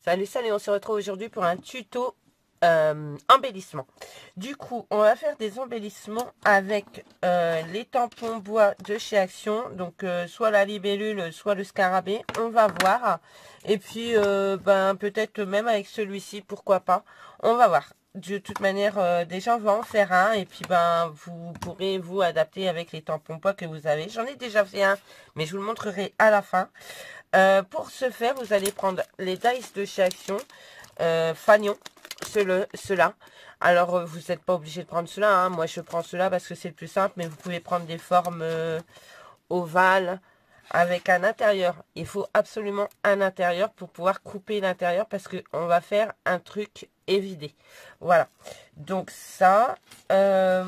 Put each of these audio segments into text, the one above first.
Salut, on se retrouve aujourd'hui pour un tuto embellissement. Du coup, on va faire des embellissements avec les tampons bois de chez Action. Donc, soit la libellule, soit le scarabée. On va voir. Et puis, peut-être même avec celui-ci, pourquoi pas. On va voir. De toute manière, déjà, on va en faire un. Et puis, vous pourrez vous adapter avec les tampons bois que vous avez. J'en ai déjà fait un, mais je vous le montrerai à la fin. Pour ce faire, vous allez prendre les dice de chez Action, Fagnon, ceux-là. Alors, vous n'êtes pas obligé de prendre cela, hein. Moi, je prends cela parce que c'est le plus simple, mais vous pouvez prendre des formes ovales avec un intérieur. Il faut absolument un intérieur pour pouvoir couper l'intérieur parce qu'on va faire un truc évidé. Voilà. Donc, ça... un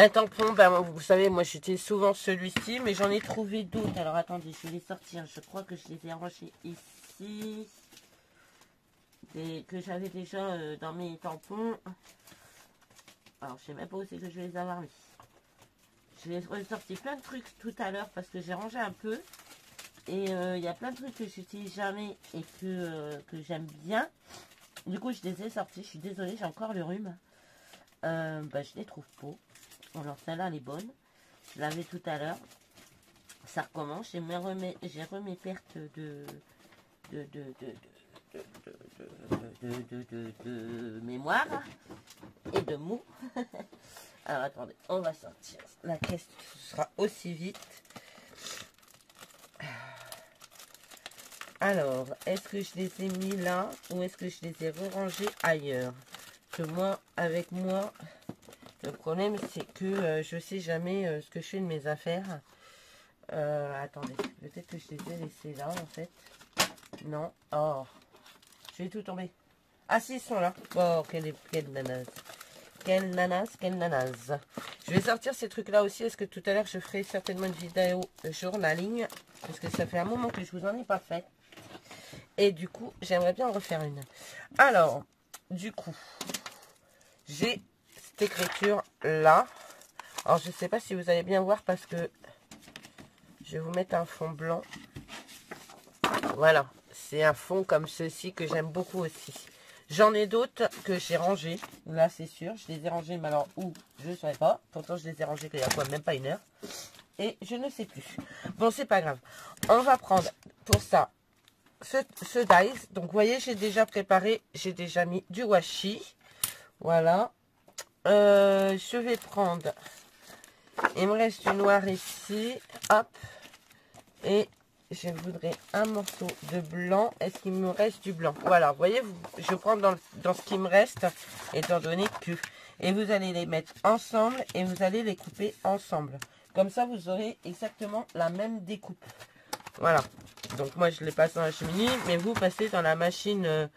tampon, vous savez, moi j'utilise souvent celui-ci, mais j'en ai trouvé d'autres. Alors attendez, je vais les sortir. Je crois que je les ai rangés ici. Que j'avais déjà dans mes tampons. Alors je sais même pas où c'est que je vais les avoir mis. Je vais ressortir plein de trucs tout à l'heure parce que j'ai rangé un peu. Et il y a plein de trucs que j'utilise jamais et que j'aime bien. Du coup je les ai sortis. Je suis désolée, j'ai encore le rhume. Je les trouve pas. Alors celle-là elle est bonne. Je l'avais tout à l'heure. Ça recommence. J'ai remis perte de mémoire et de mots. Alors attendez, on va sortir. La caisse sera aussi vite. Alors, est-ce que je les ai mis là ou est-ce que je les ai rangés ailleurs? Que moi, avec moi, le problème c'est que je sais jamais ce que je fais de mes affaires. Attendez, peut-être que je les ai laissés là en fait. Non. Oh, je vais tout tomber. Ah si, ils sont là. Oh, quelle nanas. Quelle nanas. Je vais sortir ces trucs là aussi. Est-ce que tout à l'heure je ferai certainement une vidéo journaling? Parce que ça fait un moment que je vous en ai pas fait. Et du coup, j'aimerais bien en refaire une. Alors, du coup, j'ai cette écriture là. Alors, je sais pas si vous allez bien voir parce que je vais vous mettre un fond blanc. Voilà, c'est un fond comme ceci que j'aime beaucoup aussi. J'en ai d'autres que j'ai rangés. Là, c'est sûr, je les ai rangés, mais alors où, je ne saurais pas. Pourtant, je les ai rangés il y a quoi, même pas une heure. Et je ne sais plus. Bon, c'est pas grave. On va prendre pour ça ce dice. Donc, vous voyez, j'ai déjà préparé, j'ai déjà mis du washi. Voilà. Je vais prendre, il me reste du noir ici. Hop. Et je voudrais un morceau de blanc. Est-ce qu'il me reste du blanc? Voilà, vous voyez, je prends dans ce qui me reste, étant donné que... Et vous allez les mettre ensemble et vous allez les couper ensemble. Comme ça, vous aurez exactement la même découpe. Voilà. Donc, moi, je les passe dans la cheminée, mais vous passez dans la machine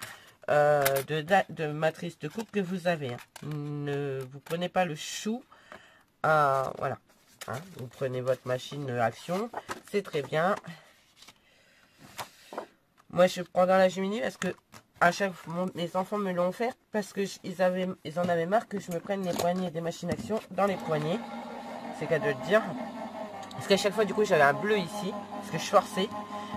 de matrice de coupe que vous avez. Hein. Vous prenez pas le chou. Voilà. Hein, vous prenez votre machine Action. C'est très bien. Moi, je prends dans la cheminée parce que à chaque fois, mes enfants me l'ont offert parce que ils en avaient marre que je me prenne les poignées des machines Action dans les poignets. C'est qu'à de le dire. Parce qu'à chaque fois, du coup, j'avais un bleu ici. Parce que je forçais.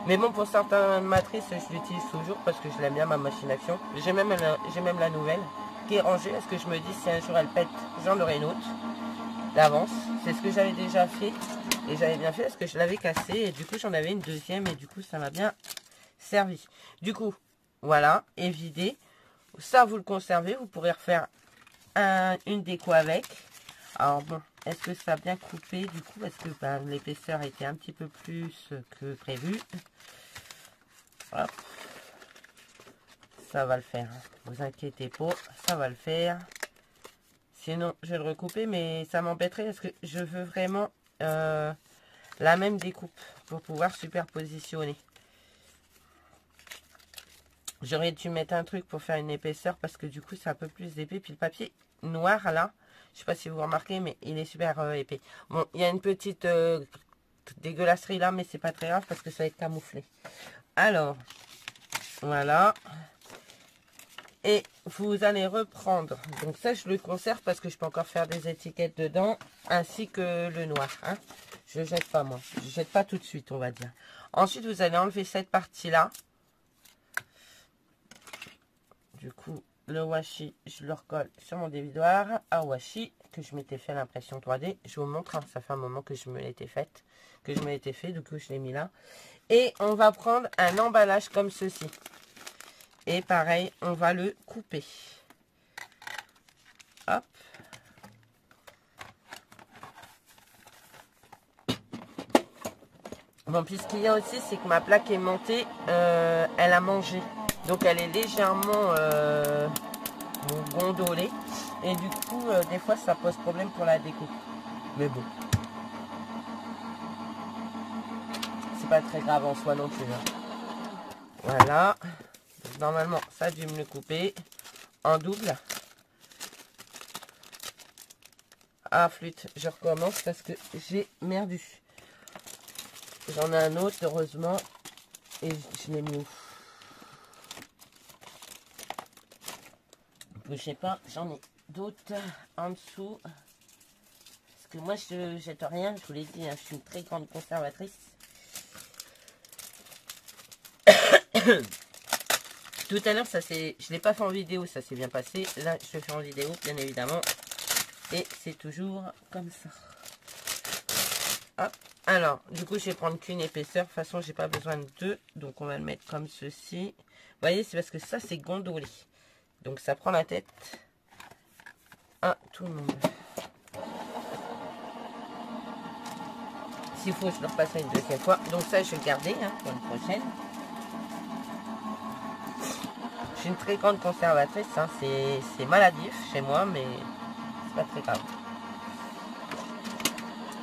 Mais bon, pour certaines matrices, je l'utilise toujours parce que je l'aime bien, ma machine Action. J'ai même la nouvelle qui est rangée. Parce que je me dis, si un jour elle pète, j'en aurai une autre d'avance. C'est ce que j'avais déjà fait. Et j'avais bien fait parce que je l'avais cassé. Et du coup, j'en avais une deuxième. Et du coup, ça m'a bien servi. Du coup, voilà, évidé. Ça, vous le conservez. Vous pourrez refaire une déco avec. Alors bon, est-ce que ça a bien coupé du coup? Parce que l'épaisseur était un petit peu plus que prévu. Hop. Ça va le faire. Hein. Vous inquiétez pas, ça va le faire. Sinon, je vais le recouper, mais ça m'embêterait parce que je veux vraiment la même découpe pour pouvoir superpositionner. J'aurais dû mettre un truc pour faire une épaisseur parce que du coup c'est un peu plus épais. Puis le papier noir là, je sais pas si vous remarquez, mais il est super épais. Bon, il y a une petite dégueulasserie là, mais c'est pas très grave parce que ça va être camouflé. Alors, voilà. Et vous allez reprendre. Donc ça, je le conserve parce que je peux encore faire des étiquettes dedans, ainsi que le noir. Hein. Je jette pas moi. Je jette pas tout de suite, on va dire. Ensuite, vous allez enlever cette partie là. du coup, le washi, je le recolle sur mon dévidoir à washi que je m'étais fait l'impression 3D. Je vous montre, hein, ça fait un moment que je me l'étais faite, du coup je l'ai mis là. Et on va prendre un emballage comme ceci. Et pareil, on va le couper. Hop. Bon, puis ce qu'il y a aussi, c'est que ma plaque aimantée, elle a mangé. Donc elle est légèrement gondolée. Et du coup, des fois, ça pose problème pour la découpe. Mais bon. C'est pas très grave en soi non plus. Hein. Voilà. Donc, normalement, ça a dû me le couper en double. Ah, flûte, je recommence parce que j'ai merdu. J'en ai un autre, heureusement. Et je l'ai mis où? Bougez pas, j'en ai d'autres en dessous. Parce que moi, je jette rien, je vous l'ai dit, hein, je suis une très grande conservatrice. Tout à l'heure, je ne l'ai pas fait en vidéo, ça s'est bien passé. Là, je le fais en vidéo, bien évidemment. Et c'est toujours comme ça. Hop. Alors, du coup, je vais prendre qu'une épaisseur. De toute façon, j'ai pas besoin de deux. Donc, on va le mettre comme ceci. Vous voyez, c'est parce que ça, c'est gondolé. Donc, ça prend la tête à tout le monde. S'il faut, je le repasserai une deuxième fois. Donc, ça, je vais le garder hein, pour une prochaine. Je suis une très grande conservatrice. Hein. C'est maladif chez moi, mais c'est pas très grave.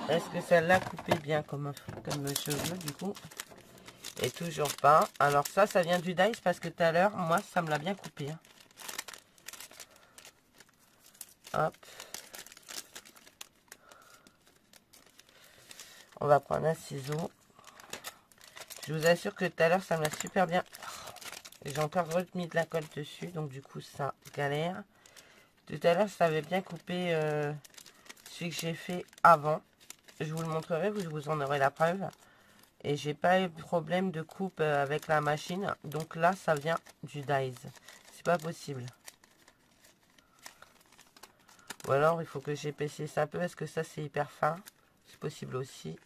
Est-ce que celle-là coupait bien comme cheveux du coup? Et toujours pas. Alors ça vient du Dice parce que tout à l'heure, moi, ça me l'a bien coupé. Hein. Hop. On va prendre un ciseau. Je vous assure que tout à l'heure, ça me l'a super bien. J'ai encore remis de la colle dessus, donc du coup, ça galère. Tout à l'heure, ça avait bien coupé celui que j'ai fait avant. Je vous le montrerai, vous en aurez la preuve. Et j'ai pas eu de problème de coupe avec la machine. Donc là, ça vient du Dies. C'est pas possible. Ou alors, il faut que j'épaississe un peu. Parce que ça, c'est hyper fin. C'est possible aussi.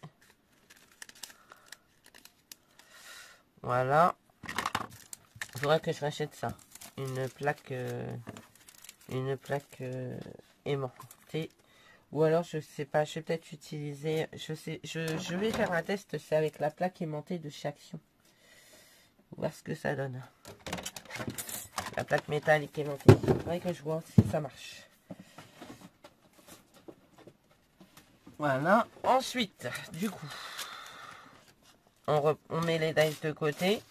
Voilà. Il faudrait que je rachète ça. Une plaque aimantée. Ou alors, je sais pas, je vais peut-être utiliser, je vais faire un test, c'est avec la plaque aimantée de chez Action. Voir ce que ça donne. La plaque métallique aimantée. Il faudrait que je vois si ça marche. Voilà. Ensuite, du coup, on met les dice de côté.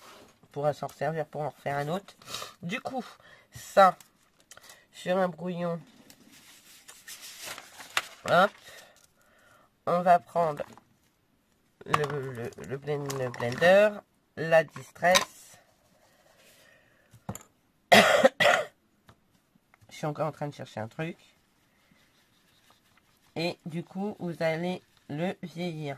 On pourra s'en servir pour en refaire un autre. Du coup, ça, sur un brouillon. Hop. On va prendre le blender, la distress. Je suis encore en train de chercher un truc. Et du coup, vous allez le vieillir.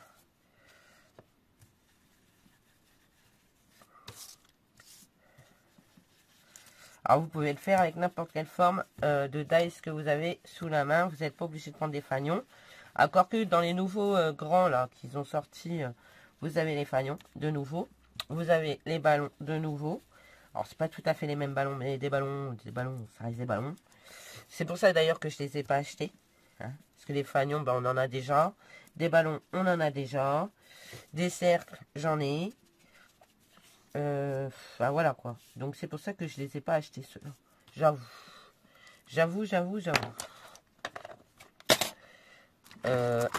Alors, vous pouvez le faire avec n'importe quelle forme de dice que vous avez sous la main. Vous n'êtes pas obligé de prendre des fanions. Encore que dans les nouveaux grands là qu'ils ont sortis, vous avez les fanions de nouveau. Vous avez les ballons de nouveau. Alors, c'est pas tout à fait les mêmes ballons, mais des ballons, ça reste des ballons. C'est pour ça d'ailleurs que je les ai pas achetés. Hein, parce que les fanions, ben, on en a déjà. Des ballons, on en a déjà. Des cercles, j'en ai. Enfin, voilà quoi. Donc c'est pour ça que je les ai pas achetés ceux-là. J'avoue.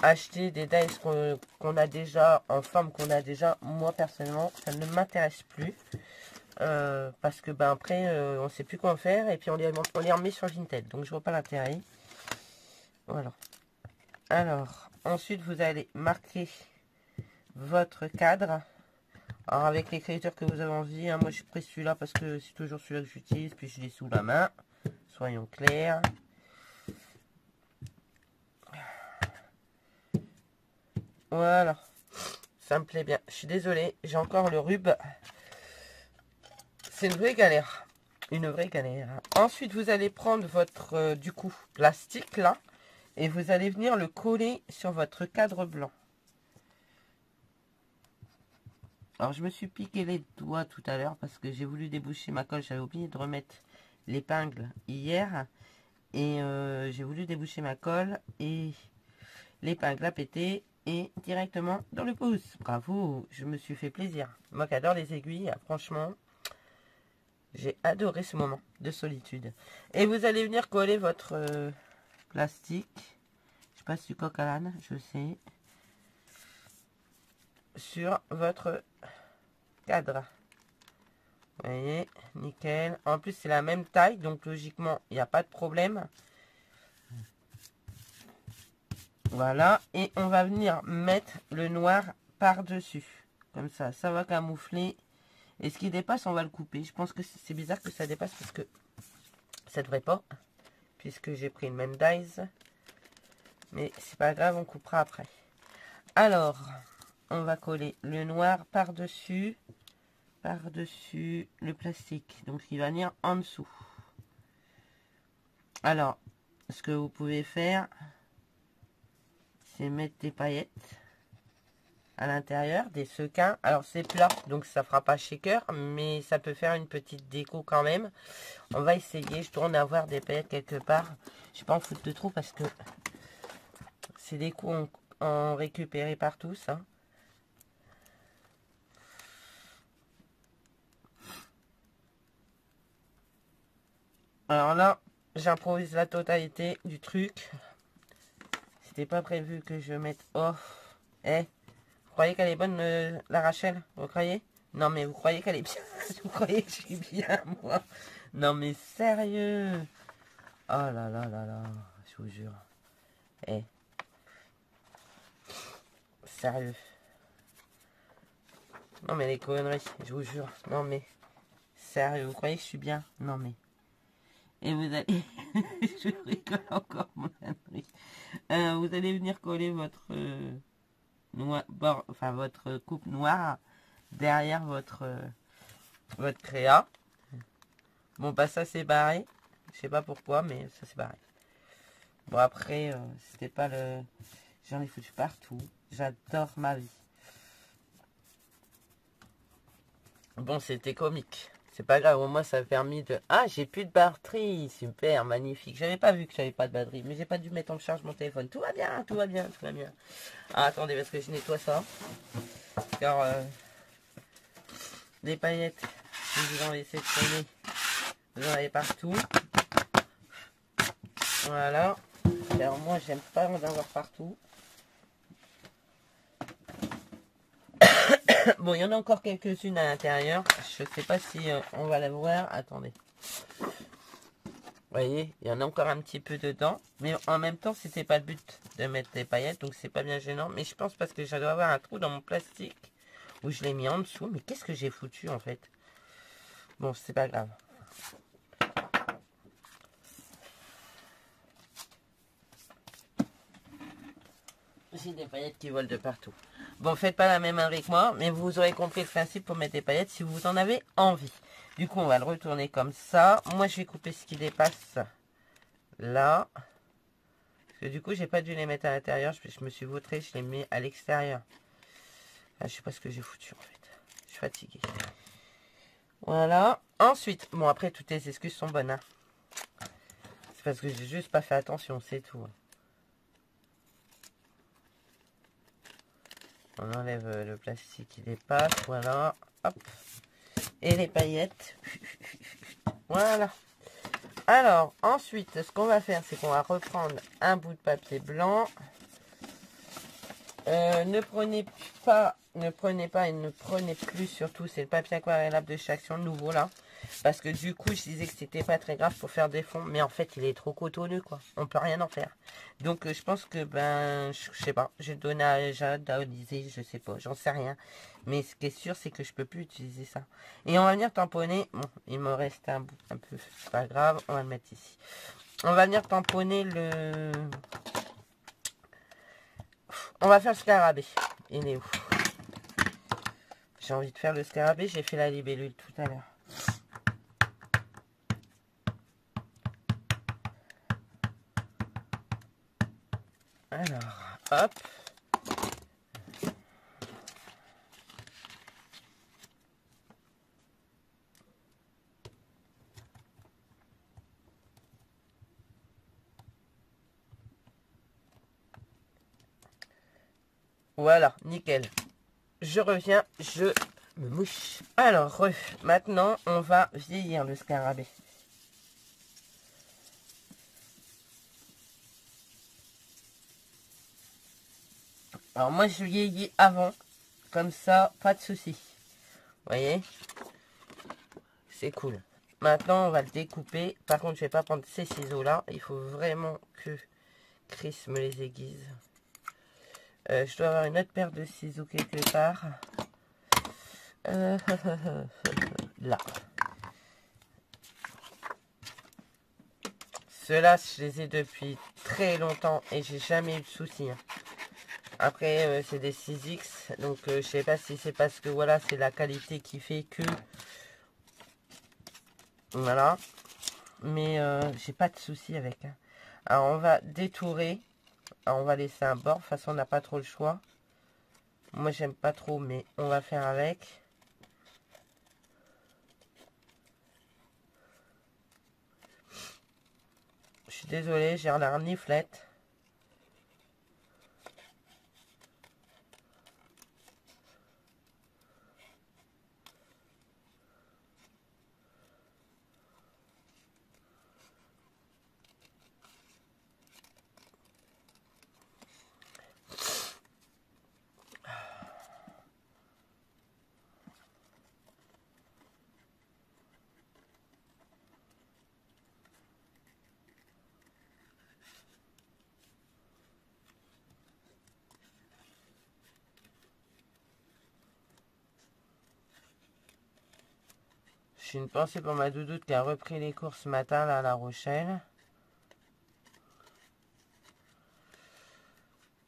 Acheter des dice qu'on a déjà, en forme qu'on a déjà, moi personnellement, ça ne m'intéresse plus. Parce que ben après, on sait plus quoi en faire et puis on les remet sur Vinted. Donc je vois pas l'intérêt. Voilà. Alors, ensuite vous allez marquer votre cadre. Alors avec l'écriture que vous avez envie, hein, moi j'ai pris celui-là parce que c'est toujours celui-là que j'utilise, puis je l'ai sous la main. Soyons clairs. Voilà. Ça me plaît bien. Je suis désolée, j'ai encore le rub. C'est une vraie galère. une vraie galère. Ensuite, vous allez prendre votre, du coup, plastique là, et vous allez venir le coller sur votre cadre blanc. Alors, je me suis piqué les doigts tout à l'heure parce que j'ai voulu déboucher ma colle. J'avais oublié de remettre l'épingle hier. Et j'ai voulu déboucher ma colle et l'épingle a pété et directement dans le pouce. Bravo, je me suis fait plaisir. Moi qui adore les aiguilles, franchement, j'ai adoré ce moment de solitude. Et vous allez venir coller votre plastique. Je passe du coq à l'âne, je sais. Sur votre cadre. Vous voyez, nickel. En plus, c'est la même taille, donc logiquement, il n'y a pas de problème. Voilà, et on va venir mettre le noir par-dessus. Comme ça, ça va camoufler. Et ce qui dépasse, on va le couper. Je pense que c'est bizarre que ça dépasse parce que ça ne devrait pas. Puisque j'ai pris le même dies. Mais c'est pas grave, on coupera après. Alors, on va coller le noir par-dessus le plastique. Donc, il va venir en dessous. Alors, ce que vous pouvez faire, c'est mettre des paillettes à l'intérieur, des sequins. Alors, c'est plat, donc ça fera pas shaker, mais ça peut faire une petite déco quand même. On va essayer. Je dois en avoir des paillettes quelque part. Je vais pas en foutre de trop parce que c'est des coups en récupéré partout, ça. Alors là, j'improvise la totalité du truc. C'était pas prévu que je mette off. Eh, vous croyez qu'elle est bonne, la Rachel? Vous croyez? Non, mais vous croyez qu'elle est bien? Vous croyez que je suis bien, moi? Non, mais sérieux? Oh là là là là, je vous jure. Eh, sérieux. Non, mais les conneries, je vous jure. Non, mais sérieux, vous croyez que je suis bien? Non, mais... Et vous allez... je rigole encore, mon ami. Vous allez venir coller votre enfin votre coupe noire derrière votre créa. Bon, bah ça c'est barré. Je sais pas pourquoi, mais ça c'est barré. Bon, après, c'était pas le... J'en ai foutu partout. J'adore ma vie. Bon, c'était comique. C'est pas grave, au moins ça a permis de... Ah, j'ai plus de batterie. Super, magnifique. J'avais pas vu que j'avais pas de batterie, mais j'ai pas dû mettre en charge mon téléphone. Tout va bien, tout va bien, tout va bien. Ah, attendez, parce que je nettoie ça. Car les paillettes, je vous en laissez traîner. Vous en avez partout. Voilà. Alors moi, j'aime pas en avoir partout. Bon, il y en a encore quelques-unes à l'intérieur. Je sais pas si on va la voir. Attendez. Vous voyez, il y en a encore un petit peu dedans. Mais en même temps, c'était pas le but de mettre des paillettes. Donc, c'est pas bien gênant. Mais je pense parce que je dois avoir un trou dans mon plastique où je l'ai mis en dessous. Mais qu'est-ce que j'ai foutu, en fait? Bon, c'est pas grave. J'ai des paillettes qui volent de partout. Bon, faites pas la même avec moi, mais vous aurez compris le principe pour mettre des paillettes si vous en avez envie. Du coup, on va le retourner comme ça. Moi, je vais couper ce qui dépasse là. Parce que du coup, j'ai pas dû les mettre à l'intérieur. Je me suis vautré, je les mets à l'extérieur. Ah, je sais pas ce que j'ai foutu en fait. Je suis fatiguée. Voilà. Ensuite, bon, après, toutes les excuses sont bonnes. Hein. C'est parce que j'ai juste pas fait attention, c'est tout. On enlève le plastique qui dépasse, voilà, hop, et les paillettes, voilà. Alors, ensuite, ce qu'on va faire, c'est qu'on va reprendre un bout de papier blanc. Ne prenez pas et ne prenez plus, surtout, c'est le papier aquarellable de chez Action, le nouveau là. Parce que du coup, je disais que c'était pas très grave pour faire des fonds, mais en fait, il est trop cotonneux, quoi. On peut rien en faire. Donc, je pense que, ben, je sais pas, je donne à Jade, à Odyssée, je sais pas, j'en sais rien. Mais ce qui est sûr, c'est que je peux plus utiliser ça. Et on va venir tamponner, bon, il me reste un bout, un peu, c'est pas grave, on va le mettre ici. On va venir tamponner le... On va faire le scarabée. Il est où? J'ai envie de faire le scarabée, j'ai fait la libellule tout à l'heure. Alors, hop. Voilà, nickel. Je reviens, je me mouche. Alors, maintenant, on va vieillir le scarabée. Alors, moi, je vieillis avant. Comme ça, pas de souci. Vous voyez? C'est cool. Maintenant, on va le découper. Par contre, je vais pas prendre ces ciseaux-là. Il faut vraiment que Chris me les aiguise. Je dois avoir une autre paire de ciseaux quelque part. Là. Ceux-là, je les ai depuis très longtemps et j'ai jamais eu de soucis. Hein. Après, c'est des 6X, donc je sais pas si c'est parce que voilà, c'est la qualité qui fait que... Voilà. Mais j'ai pas de soucis avec. Hein. Alors, on va détourer. Alors, on va laisser un bord. De toute façon, on n'a pas trop le choix. Moi, j'aime pas trop, mais on va faire avec. Je suis désolée, j'ai la reniflette. J'ai une pensée pour ma doudoute qui a repris les cours ce matin là, à La Rochelle.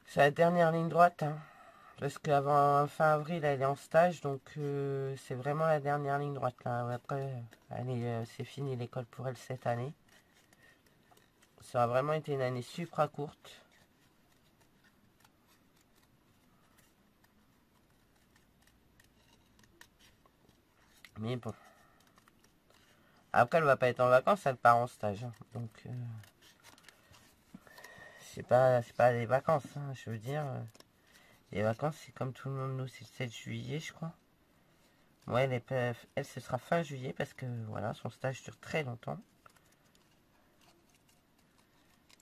C'est la dernière ligne droite. Hein, parce qu'avant fin avril, elle est en stage. Donc c'est vraiment la dernière ligne droite. Là. Après, c'est fini l'école pour elle cette année. Ça a vraiment été une année super courte. Mais bon. Après, elle va pas être en vacances, elle part en stage. Hein. Donc, c'est pas les vacances. Hein, je veux dire, les vacances, c'est comme tout le monde, nous, c'est le 7 juillet, je crois. Ouais, elle, ce sera fin juillet parce que, voilà, son stage dure très longtemps.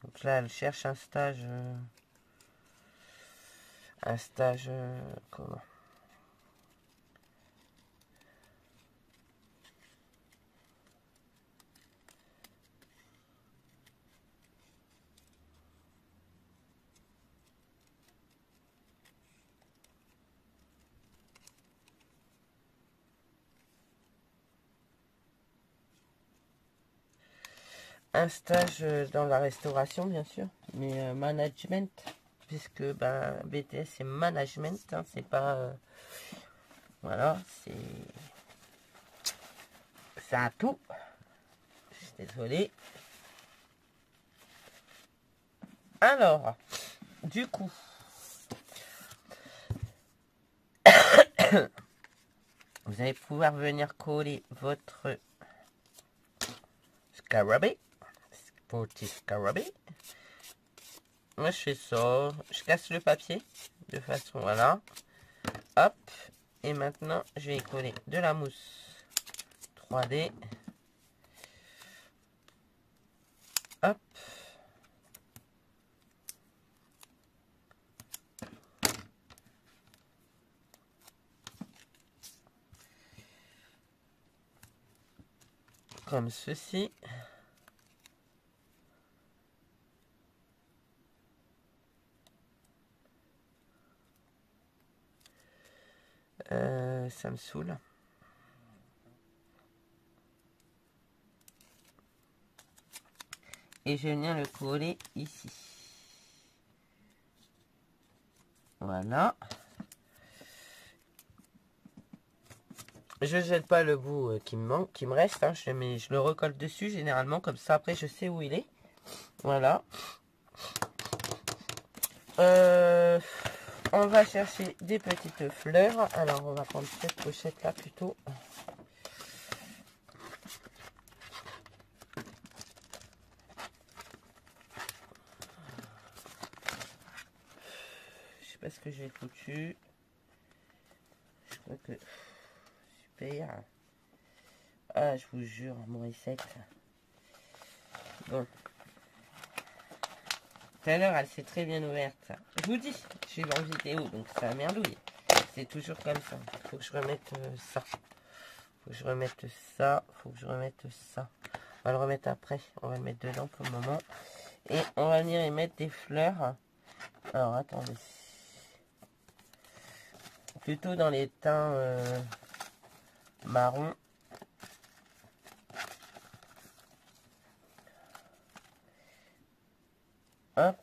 Donc là, elle cherche un stage... comment? Un stage dans la restauration, bien sûr, mais management, puisque ben, BTS c'est management, hein, c'est pas... voilà, c'est un tout. Je suis désolée. Alors, du coup, vous allez pouvoir venir coller votre scarabée. Petit scarabée. Moi, je fais ça. Je casse le papier. De façon, voilà. Hop. Et maintenant, je vais y coller de la mousse 3D. Hop. Comme ceci. Ça me saoule. Et je viens le coller ici. Voilà. Je jette pas le bout qui me manque, qui me reste. Hein. Je le recolle dessus généralement, comme ça après je sais où il est. Voilà. On va chercher des petites fleurs. Alors, on va prendre cette pochette-là plutôt. Je sais pas ce que j'ai foutu. Je crois que... Super. Ah, je vous jure, mon recette. Bon. Tout à l'heure, elle s'est très bien ouverte. Je vous dis, j'ai vu en vidéo, donc ça merdouille. C'est toujours comme ça. Faut que je remette ça. Faut que je remette ça. Faut que je remette ça. On va le remettre après. On va le mettre dedans pour le moment. Et on va venir y mettre des fleurs. Alors, attendez. Plutôt dans les teints marron. Hop.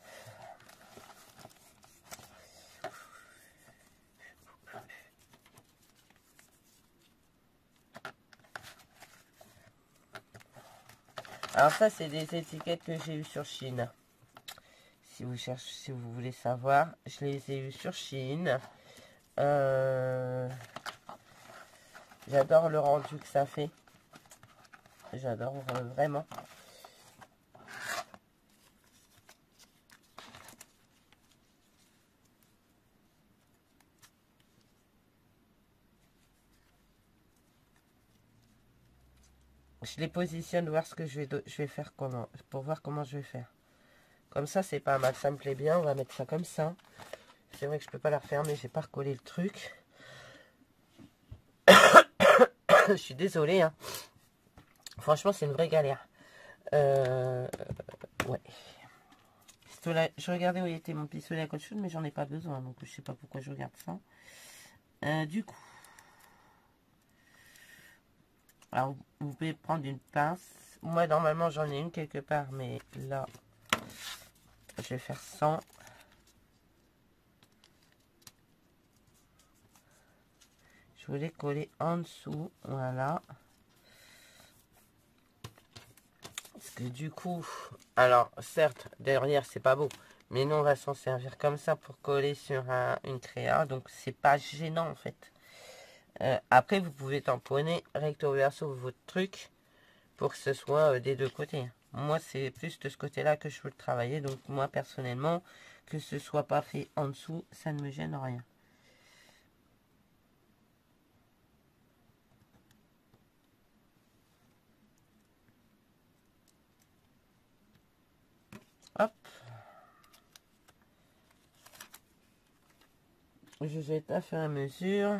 Alors ça, c'est des étiquettes que j'ai eues sur Chine. Si vous cherchez, si vous voulez savoir, je les ai eues sur Chine. J'adore le rendu que ça fait. J'adore vraiment. Je les positionne, voir ce que je vais faire comment, pour voir comment je vais faire. Comme ça, c'est pas mal, ça me plaît bien. On va mettre ça comme ça. C'est vrai que je peux pas la refermer, j'ai pas recollé le truc. Je suis désolée, hein. Franchement, c'est une vraie galère. Ouais. Pistolet, je regardais où était mon pistolet à coach, mais j'en ai pas besoin, donc je sais pas pourquoi je regarde ça. Du coup, alors vous pouvez prendre une pince. Moi, normalement, j'en ai une quelque part, mais là, je vais faire 100. Je voulais coller en dessous, voilà. Parce que du coup, alors certes, derrière c'est pas beau, mais nous on va s'en servir comme ça pour coller sur une créa, donc c'est pas gênant en fait. Après vous pouvez tamponner recto verso votre truc pour que ce soit des deux côtés. Moi c'est plus de ce côté-là que je veux le travailler, donc moi personnellement, que ce soit pas fait en dessous, ça ne me gêne rien. Hop. Je jette à fur et à mesure.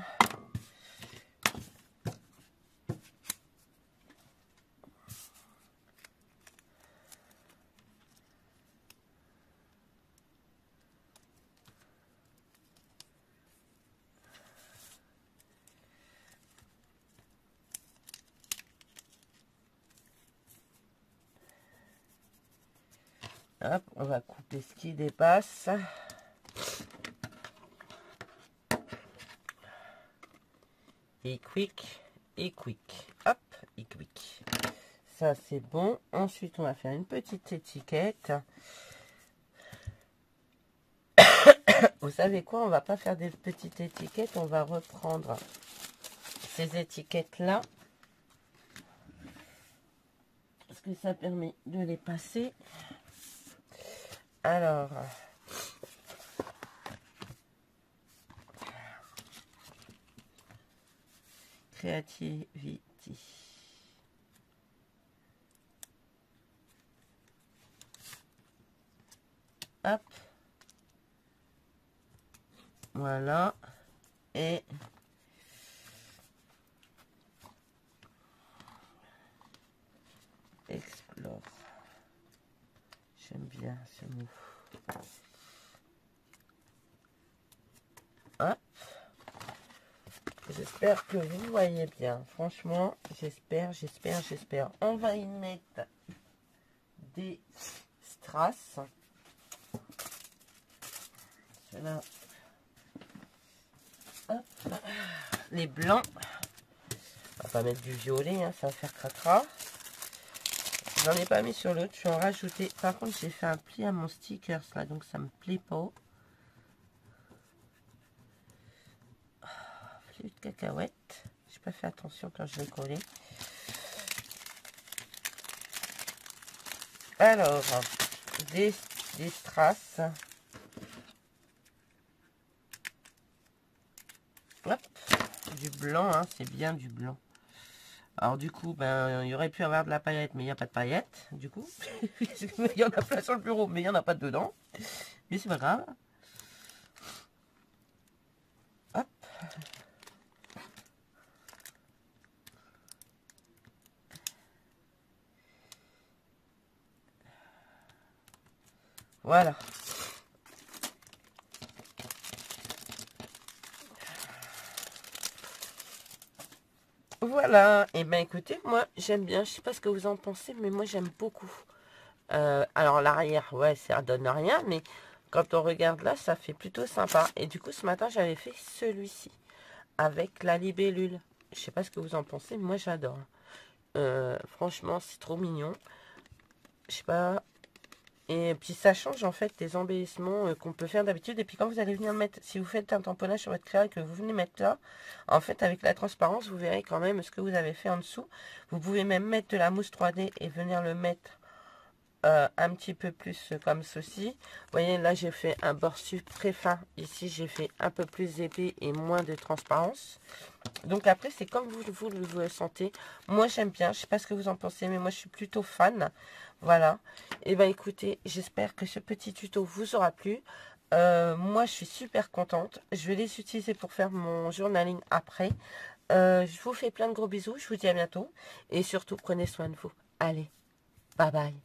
Hop, on va couper ce qui dépasse. Et quick, et quick. Hop, et quick. Ça, c'est bon. Ensuite, on va faire une petite étiquette. Vous savez quoi? On va pas faire des petites étiquettes. On va reprendre ces étiquettes-là. Parce que ça permet de les passer. Alors... Creativity. Hop. Voilà. Et explore. J'aime bien ce mot. Hop. J'espère que vous voyez bien. Franchement, j'espère. On va y mettre des strass. Cela. Hop. Les blancs. On va pas mettre du violet, hein, ça va faire cracra. J'en ai pas mis sur l'autre, je vais en rajouter. Par contre, j'ai fait un pli à mon stickers là, donc ça me plaît pas. plus de cacahuètes. J'ai pas fait attention quand je l'ai collé. Alors, des strass. Hop, du blanc, hein, c'est bien du blanc. Alors du coup, ben, il y aurait pu avoir de la paillette, mais il n'y a pas de paillette, du coup. Il y en a plein sur le bureau, mais il n'y en a pas dedans. Mais c'est pas grave. Hop. Voilà. Voilà. Et ben écoutez, moi j'aime bien. Je sais pas ce que vous en pensez, mais moi j'aime beaucoup. Alors l'arrière, ouais, ça donne rien, mais quand on regarde là, ça fait plutôt sympa. Et du coup, ce matin, j'avais fait celui-ci avec la libellule. Je sais pas ce que vous en pensez, mais moi j'adore. Franchement, c'est trop mignon. Je sais pas. Et puis ça change en fait des embellissements qu'on peut faire d'habitude. Et puis quand vous allez venir mettre, si vous faites un tamponnage sur votre créa et que vous venez mettre là, en fait avec la transparence, vous verrez quand même ce que vous avez fait en dessous. Vous pouvez même mettre de la mousse 3D et venir le mettre un petit peu plus comme ceci. Vous voyez là j'ai fait un bord très fin. Ici j'ai fait un peu plus épais et moins de transparence. Donc après c'est comme vous le sentez. Moi j'aime bien, je sais pas ce que vous en pensez, mais moi je suis plutôt fan. Voilà. Et ben écoutez, j'espère que ce petit tuto vous aura plu. Moi je suis super contente. Je vais les utiliser pour faire mon journaling après. Je vous fais plein de gros bisous. Je vous dis à bientôt. Et surtout prenez soin de vous. Allez, bye bye.